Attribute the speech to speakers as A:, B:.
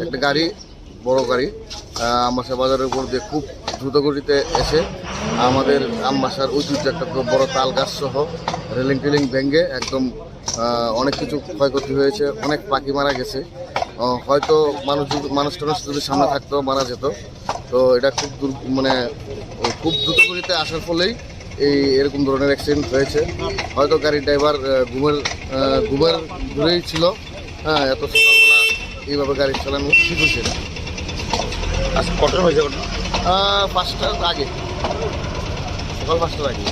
A: একটা গাড়ি, বড় গাড়ি আম্বাসা বাজারের উপর দিয়ে খুব দ্রুত গতিতে এসে আমাদের আম্বাসার ঐতিহ্য একটা বড় তাল গাছ সহ রেলিং টেলিং ভেঙে একদম অনেক কিছু ক্ষয়ক্ষতি হয়েছে, অনেক পাখি মারা গেছে। হয়তো মানুষ যদি সামনে থাকতো মারা যেত। তো এটা খুব দ্রুত গতিতে আসার ফলেই এরকম ধরনের অ্যাক্সিডেন্ট হয়েছে। হয়তো গাড়ির ড্রাইভার ঘুমের দূরেই ছিল। হ্যাঁ, এত সকালবেলা এইভাবে গাড়ি চালানো ঠিক হয়েছে।
B: আজ কটা হয়েছে?
A: 5টার আগে, সকাল 5টার আগে।